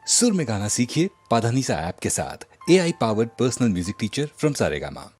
सुर में गाना सीखिए पाधानीसा ऐप के साथ। AI powered personal music teacher from Saregama.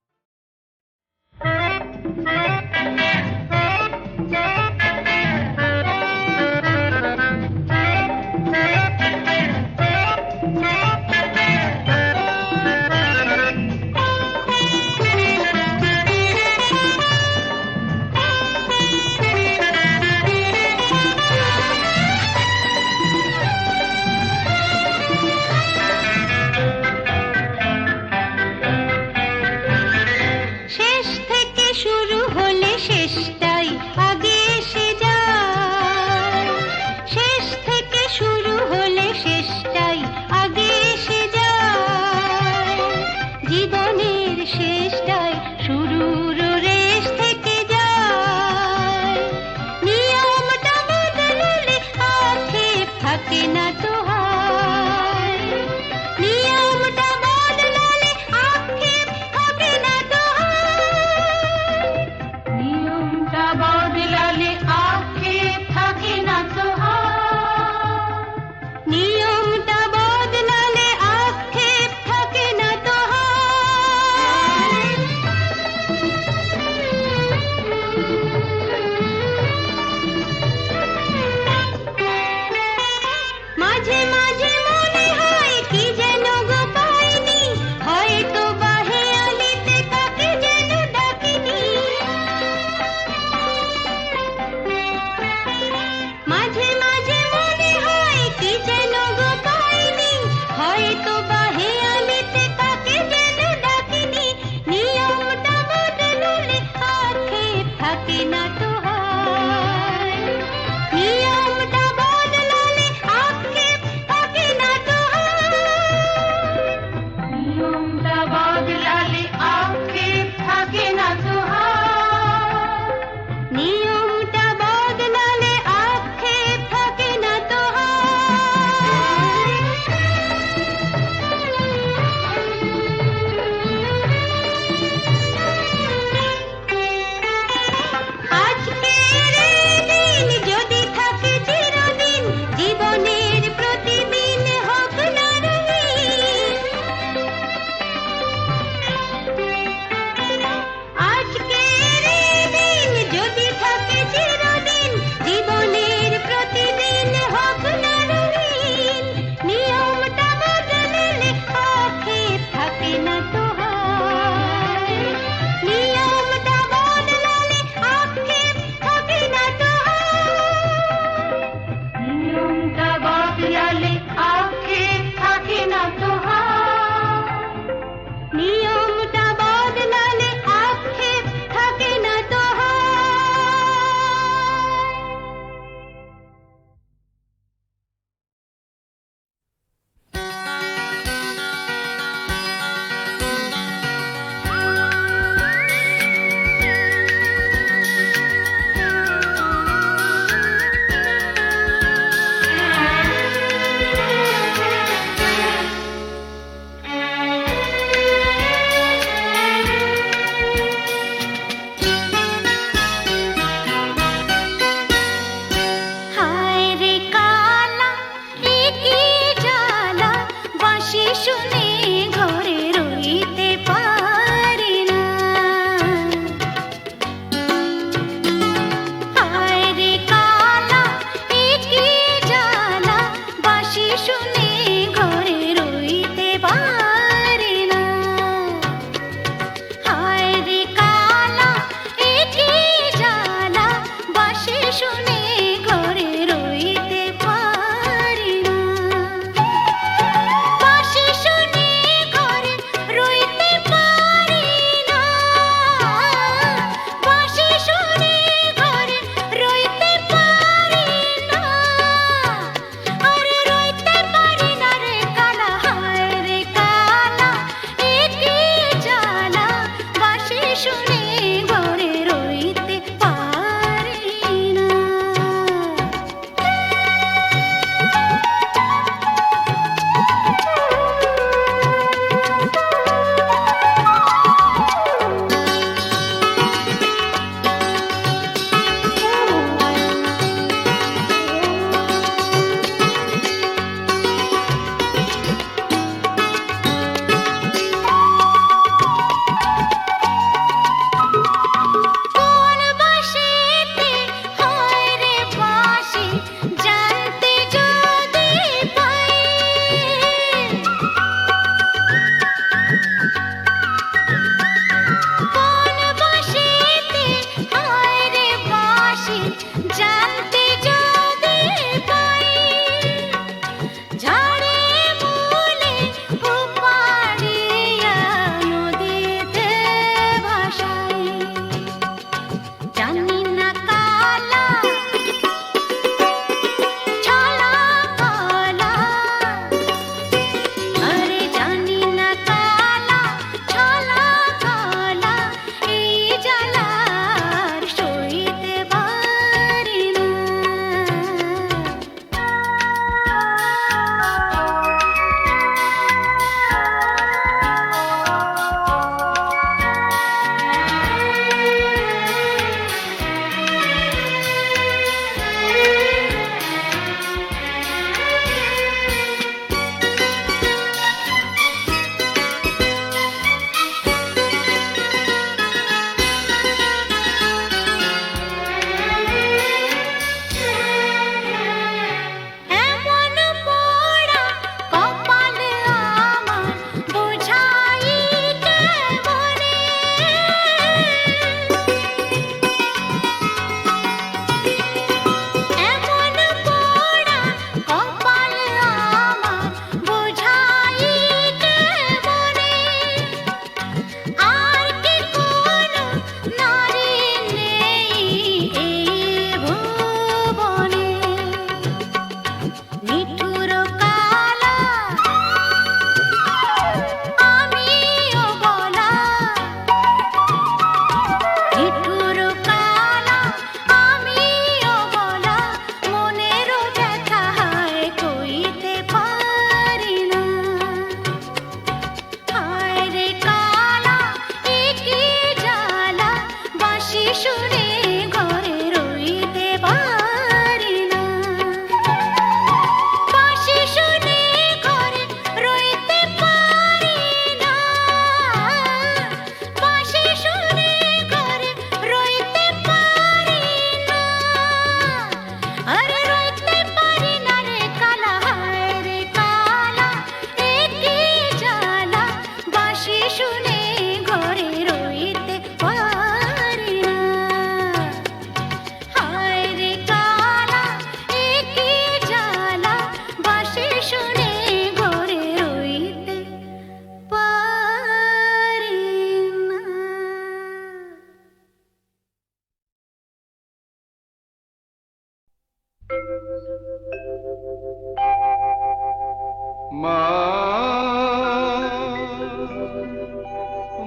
মা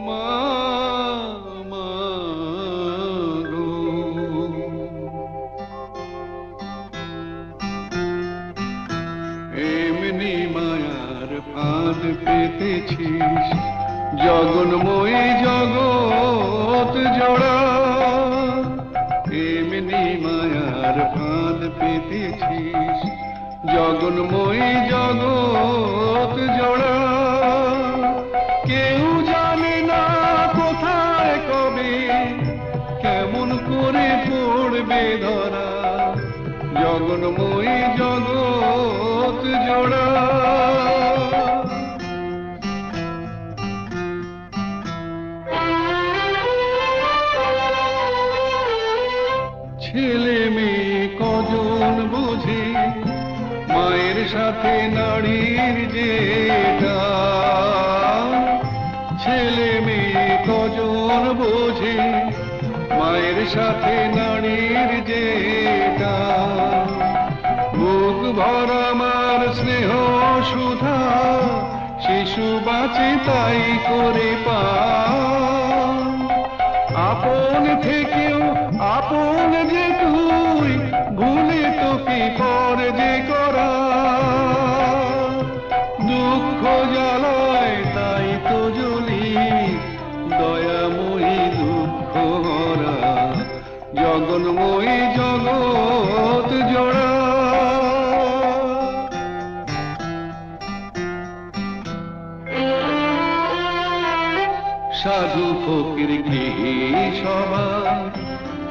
মা মা গো এমনি মায়ার ফাঁদ পেতেছিস জগন্ময়ী জগৎ জোড়া এমনি মায়ার ফাঁদ পেতেছিস জগন্ময়ী জগৎ জোড়া কেউ জানে না কোথায় কবে কেমন করে পড়বে ধরা জগন্ময়ী জগৎ জোড়া ছেলে মেয়ে কজন বোঝে মায়ের সাথে নারীর যেটা ছেলে মেয়ে কজন বোঝে মায়ের সাথে নারীর যেটা বুক ভরা মার স্নেহ সুধা শিশু বাঁচে তাই করে পা আপন থেকেও আপন যে তুই ভুলে তোকে পর যে করা দুঃখ জ্বালায় তাই তো জ্বলি দয়াময়ী দুঃখ হরা জগন্ময়ী জগৎ জোড়া সাধু ফকির গৃহী সবাই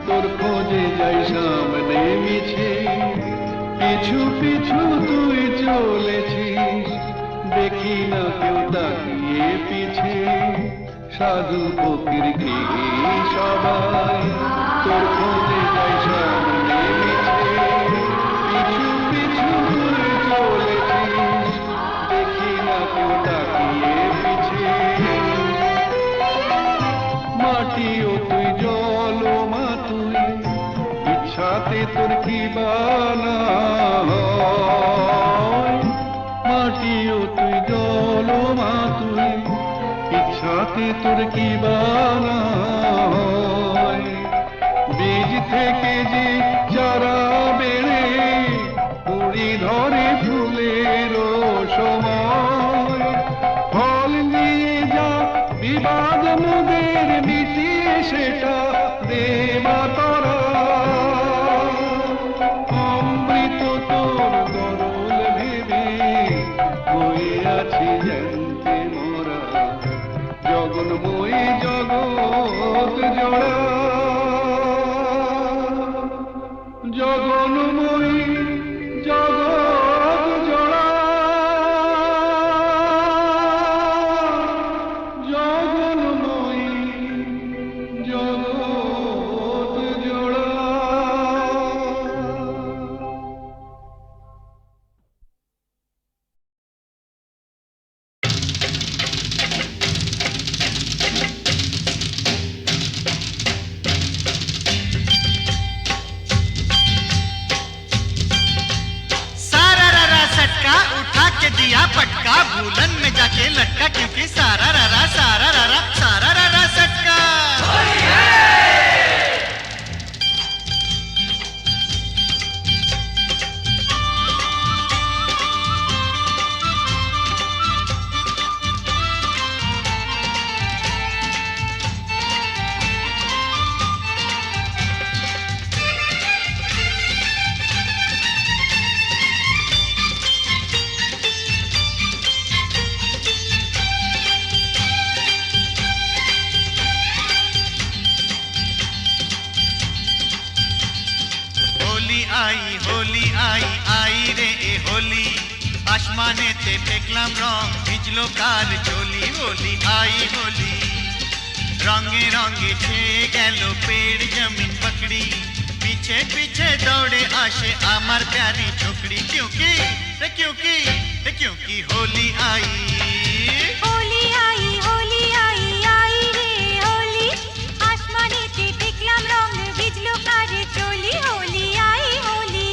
তোর খোঁজে যাই সামনে মিছে পিছু পিছু তুই চলেছিস দেখি না কেউ তাকিয়ে পিছে সাধু ফকির গৃহী সবাই তোর খোঁজে যাই সামনে মিছে পিছু পিছু তুই চলেছিস দেখি না কেউ তাকিয়ে পিছে মাটিও তুই জল মা তুই ইচ্ছাতে তোর কি বানা মাটিও তুই জল মা তুই ইচ্ছাতে তোর কি বানা বীজ থেকে যে চারা বেড়ে কুড়ি ধরে ফুলের সময় ফল নিয়ে যা বিবাদ মুদের মিটিয়ে সেটা দেবা তারা অমৃত তোর গরল ভেবে হয়ে আছি জানতে মোরা জগন্ময়ী জগৎ জোড়া জগন্ময়ী জগৎ জোড়া জগন্ময়ী জগৎ জোড়া दिया पटका भूलन में जाके लटका क्योंकि सारा ररा सटका होली आई रे ए होली आसमानेते देखलाम रंग भिजलो कार चोली होली आई होली रंगे रंगे छेए गेलो पेड़ जमीन पकड़ी पीछे पीछे दौड़े आशे आमार प्यारी छोकरी क्योंकि होली आई रे होली आसमानेते देखलाम रंग भिजलो कार चोली होली आई होली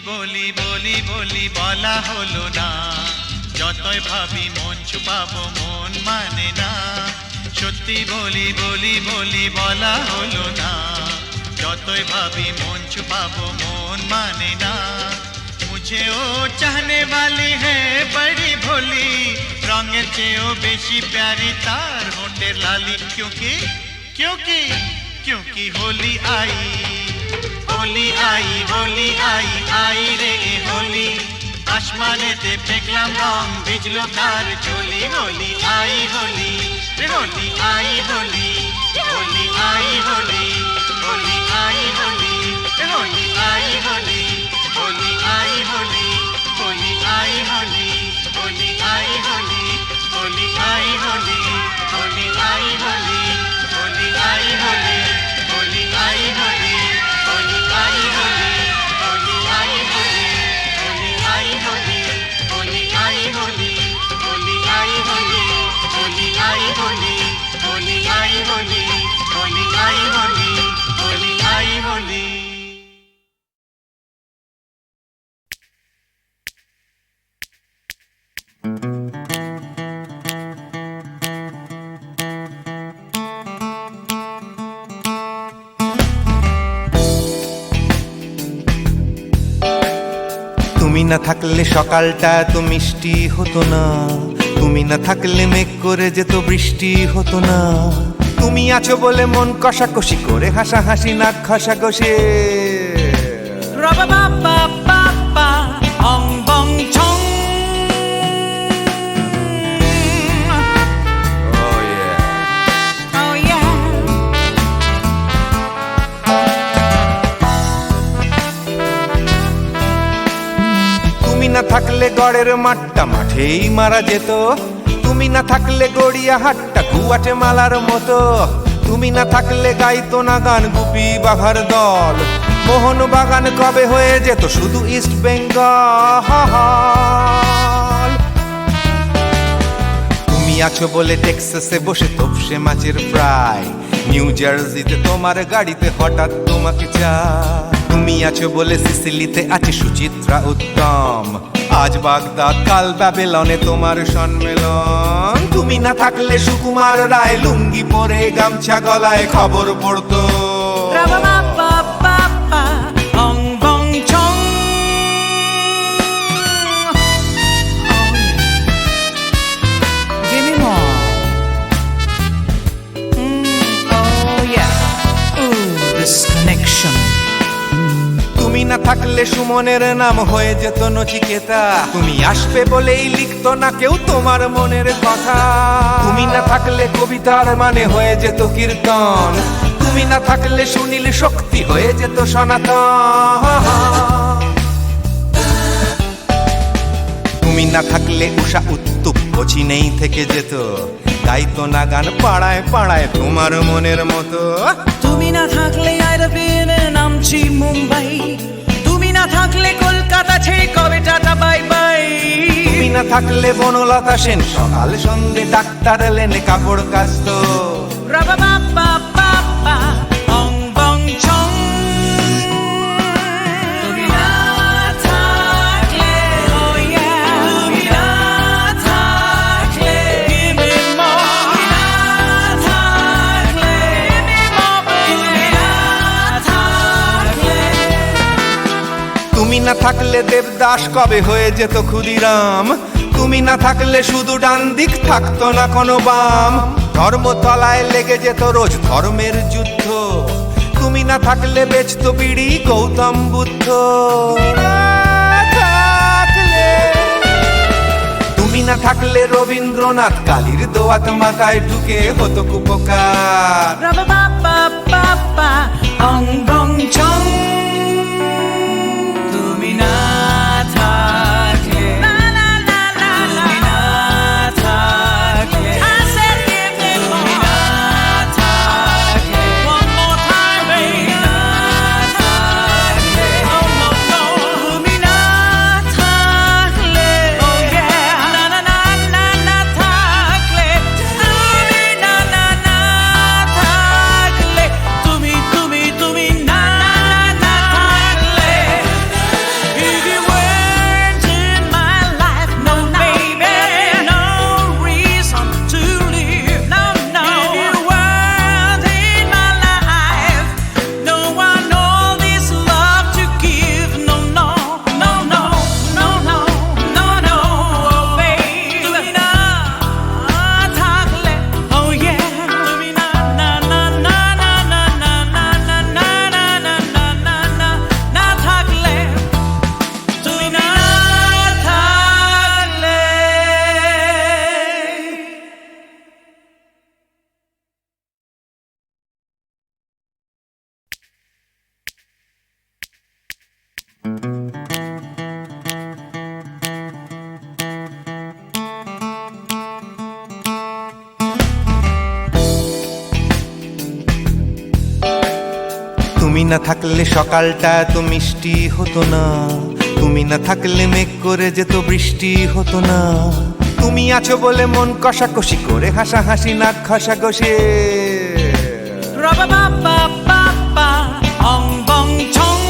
বলি বলি বলি বলা হলো না, যতই ভাবি মন ছুপাবো মন মানে না। সত্যি বলি বলি বলি বলা হলো না, যতই ভাবি মন ছুপাবো মন মানে না। मुझे ओ चाहने वाली है बड़ी भोली, रंगेर चेयो बेशी प्यारी तार होठेर लाली। क्योंकि क्योंकि क्योंकि होली आई होली आई होली आई आई रे होली। आसमानेते देखलाम रंग भिजलो तार चोली। होली आई होली रे होली आई होली, होली आई होली, होली आई होली रे होली आई होली, होली आई होली, होली आई होली, होली आई होली, होली आई होली, होली आई होली, होली आई होली, होली आई होली, होली आई होली, होली आई होली, होली आई होली, होली आई होली, होली आई होली, होली आई होली, होली आई होली, होली आई होली, होली आई होली। তুমি না থাকলে সকালটা তো মিষ্টি হতো না, তুমি না থাকলে মেঘ করে যেত বৃষ্টি হতো না। তুমি আছো বলে মন কষাকষি করে হাসাহাসি নাক ঘষাঘষে। তুমি না থাকলে গড়ের মাঠটা মাঠেই মারা যেত, তুমি না থাকলে গড়িয়া হাটটা গুয়াটে মালার মতো। তুমি না থাকলে গাইতো না গান গুপি বাঘার দল, মোহন বাগান কবে হয়ে যেত শুধু ইস্ট বেঙ্গল। তুমি আছো বলে টেক্সাসে বসে তোপসে মাছের ফ্রাই, নিউ জার্সিতে তোমার গাড়িতে হঠাৎ তোমাকে চাই। তুমি আছো বলে সিসিলিতে আছে সুচিত্রা উত্তম, আজ বাগদাদ কাল ব্যাবিলনে তোমার সম্মেলন। তুমি না থাকলে সুকুমার রায় লুঙ্গি পরে গামছা গলায় খবর পড়তো। তুমি না থাকলে সুমনের নাম হয়ে যেত নচিকেতা, তুমি আসবে বলেই লিখতো না কেউ তোমার মনের কথা। তুমি না থাকলে কবিতার মানে হয়ে যেত কীর্তন, তুমি না থাকলে সুনীল শক্তি হয়ে যেত সনাতন। তুমি না থাকলে উষা উত্তুপ নেই থেকে যেত, গাইতো না গান পাড়ায় পাড়ায় তোমার মনের মতো। তুমি না থাকলে আইরবিনে নামছি মুম্বাই, তুমি না থাকলে কলকাতা ছেড়ে কবে টাটা বাই বাই। তুমি না থাকলে বনলতা সেন সকাল সন্ধে ডাক্তার লেনে কাপড় কাচতো। রাবা বাবা বাবা অং বং ছং। তুমি না থাকলে oh yeah, তুমি না থাকলে give me more, তুমি না থাকলে give me more, তুমি না থাকলে। তুমি না থাকলে দেবদাস কবে হয়ে যেত ক্ষুদিরাম, তুমি না থাকলে শুধু ডান দিক থাকতো না কোনো বাম। ধর্মতলায় লেগে যেত রোজ ধর্মের যুদ্ধ, তুমি না থাকলে বেচতো বিড়ি গৌতম বুদ্ধ। তুমি না থাকলে রবীন্দ্রনাথ কালীর দোয়াত মাথায় ঢুকে হতো কুপকার। রাবা বাবা বাবা অং বং ছং। তুমি না থাকলে তুমি না থাকলে I said give me more, তুমি না থাকলে one more time baby, তুমি না থাকলে oh no no, তুমি না থাকলে oh yeah, না না না না না থাকলে, তুমি না না না থাকলে, তুমি তুমি তুমি না না না থাকলে। তুমি না থাকলে সকালটা এত মিষ্টি হতো না, তুমি না থাকলে মেঘ করে যেত বৃষ্টি হতো না। তুমি আছো বলে মন কষাকষি করে হাসাহাসি নাক ঘষাঘষি। Ra-ba-ba-ba-ba-ba, ong bong chong.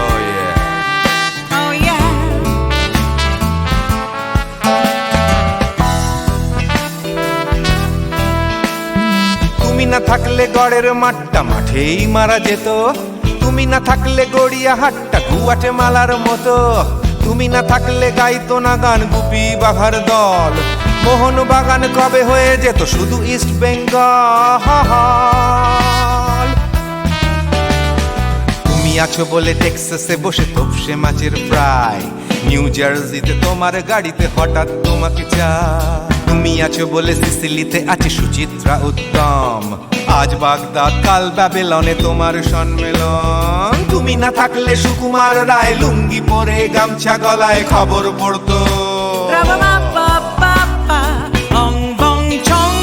Oh yeah. Oh yeah. তুমি না থাকলে গড়ের মাঠটা মাঠেই মারা যেত, তুমি না থাকলে গড়িয়া হাটটা গুয়াটে মালার মতো। তুমি না থাকলে গাইতো না গান গুপি বাঘার দল, মোহন বাগান কবে হয়ে যেত শুধু ইস্ট বেঙ্গল। তুমি আছো বলে টেক্সাসে বসে তপসে মাছের ফ্রাই, নিউ জার্সিতে তোমার গাড়িতে হঠাৎ তোমাকে চাই। তুমি আছো বলে সিসিলিতে আছে সুচিত্রা উত্তম, আজ বাগদাদ কাল ব্যাবিলনে তোমার সম্মেলন। তুমি না থাকলে সুকুমার রায় লুঙ্গি পরে গামছা গলায় খবর পড়তো। Ra-ba-ba-ba-ba-ba, ong bong chong.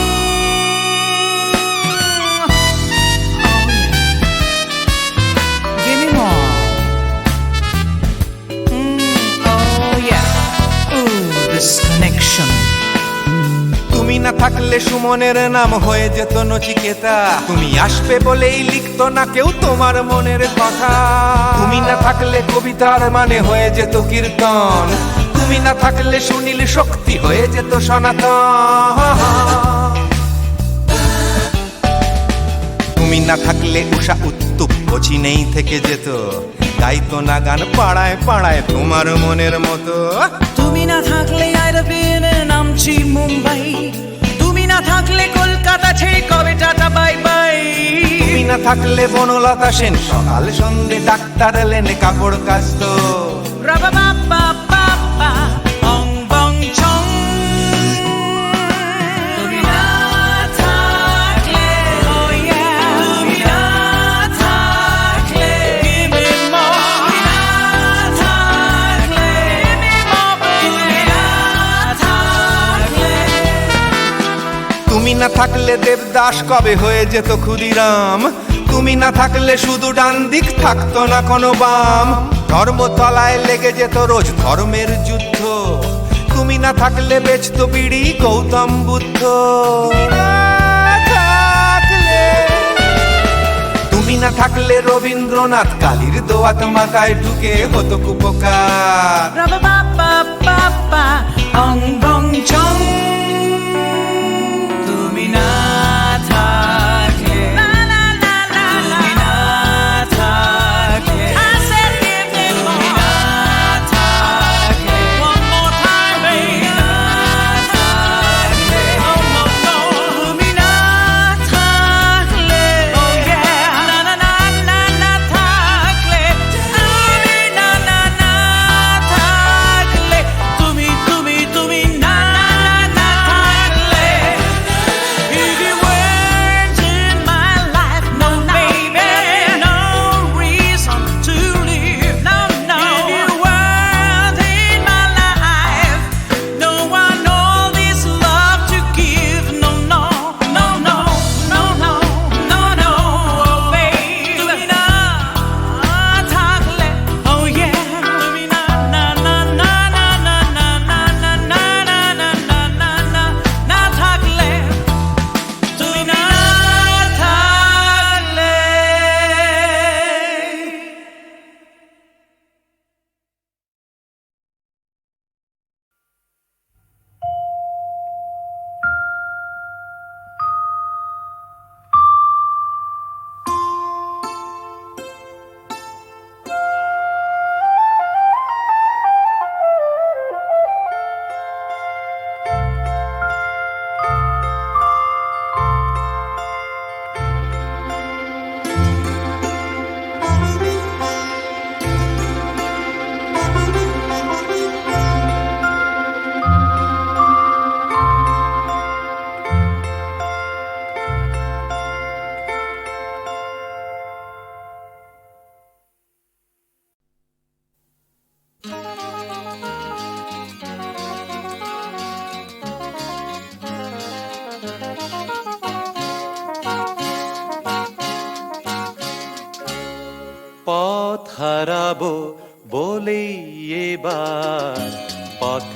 Oh yeah. Give me more. Oh yeah. Ooh, this connection. তুমি না থাকলে সুমনের নাম হয়ে যেত নচিকেতা, তুমি আসবে বলেই লিখতো না কেউ তোমার মনের কথা। তুমি না থাকলে কবিতার মানে হয়ে যেত কীর্তন, তুমি না থাকলে সুনীল শক্তি হয়ে যেত সনাতন। তুমি না থাকলে উষা উত্তুপ নেই থেকে যেত, গাইতো না গান পাড়ায় পাড়ায় তোমার মনের মতো। তুমি না থাকলে আইরবিনে নামছি মুম্বাই, তুমি না থাকলে কলকাতা ছেড়ে কবে টাটা বাই বাই। তুমি না থাকলে বনলতা সেন সকাল সন্ধে ডাক্তার লেনে কাপড় কাচতো। Ra-ba-ba-ba-ba-ba, ong bong chong. তুমি না থাকলে, oh yeah, তুমি না থাকলে, give me more. তুমি না থাকলে, give me more, তুমি না থাকলে। তুমি না থাকলে দেবদাস কবে হয়ে যেত ক্ষুদিরাম, তুমি না থাকলে শুধু ডান দিক থাকতো না কোনো বাম। ধর্মতলায় লেগে যেত রোজ ধর্মের যুদ্ধ, তুমি না থাকলে বেচতো বিড়ি গৌতম বুদ্ধ। তুমি না থাকলে রবীন্দ্রনাথ কালীর দোয়াত মাথায় ঢুকে হতো কুপকার। Ra-ba-ba-ba-ba-ba, ong bong chong. তুমি না থাকলে, la la la la la, তুমি না থাকলে, I said give me more. তুমি না থাকলে, one more time, baby. তুমি না থাকলে, oh no no. তুমি না থাকলে, oh yeah, na na na na na থাকলে, তুমি না না না থাকলে, তুমি তুমি তুমি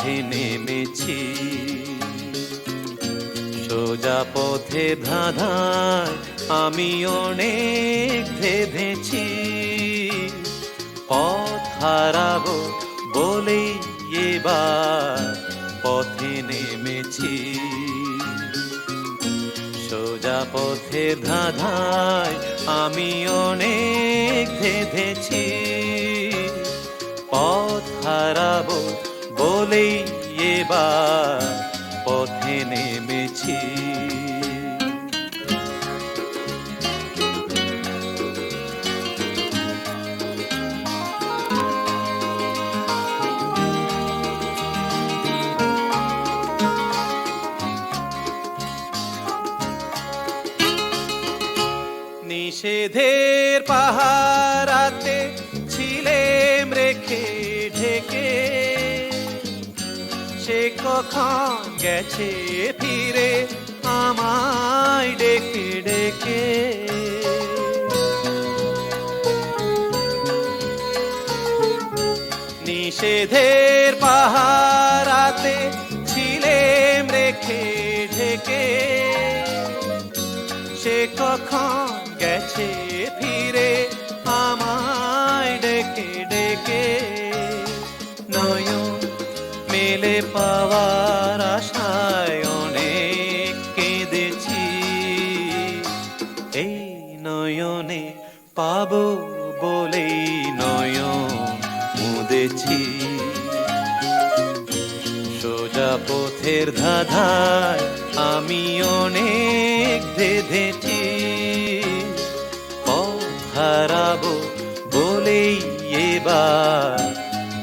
পথে নেমেছি। সোজা পথে ধাঁধায় আমি অনেক ভেবেছি, পথ হারাবো বলেই এবার পথে নেমেছি। সোজা পথে ধাঁধায় আমি অনেক ভেবেছি, পথ হারাবো বলেই এবার পথে নেমেছি। নিষেধের পাহারাতে ছিলেম রেখে ঢেকে, সে কখন গেছে ফিরে আমায় ডেকে ডেকে। নিষেধের পাহারাতে ছিলেম রেখে ঢেকে, সে কখন গেছে ফিরে আমায় ডেকে ডেকে। নয়ন মেলে পাওয়ার আশায় অনেক কেঁদেছি, এই নয়নে পাবো বলেই নয়ন মুদেছি। সোজা পথের ধাঁধায় আমি অনেক ভেবেছি, পথ হারাবো বলেই এবার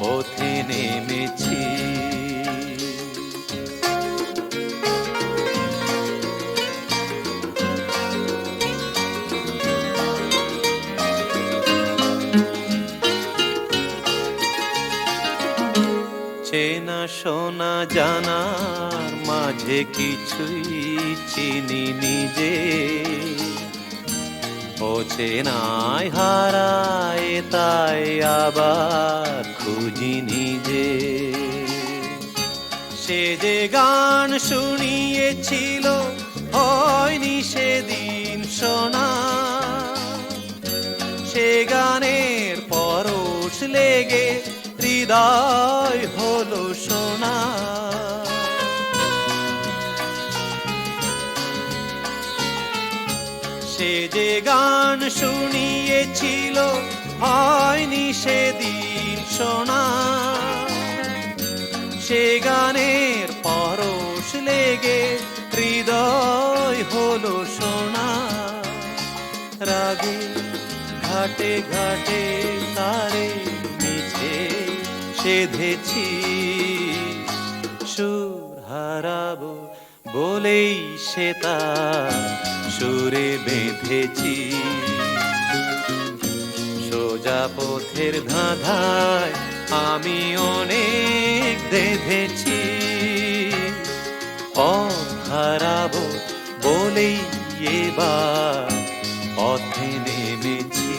পথে নেমেছি। চেনা শোনা জানার মাঝে কিছুই চিনি নিজে, অচেনায় হারায় তাই আবার খুঁজি নিজে। সে যে গান শুনিয়েছিল হয়নি সেদিন শোনা, সে গানের পরশ লেগে হৃদয় হলো সোনা। সে যে গান শুনিয়েছিল হয়নি সেদিন শোনা, সে গানের পরশ লেগে হৃদয় হলো সোনা। রাগে ঘাটে ঘাটে তারে মিছে সেধেছি, সুর হারাবো বলেই সে তার সুরে বেঁধেছি। সোজা পথের ধাঁধায় আমি অনেক বেঁধেছি, পথ হারাবো বলেই এবার পথে নেমেছি।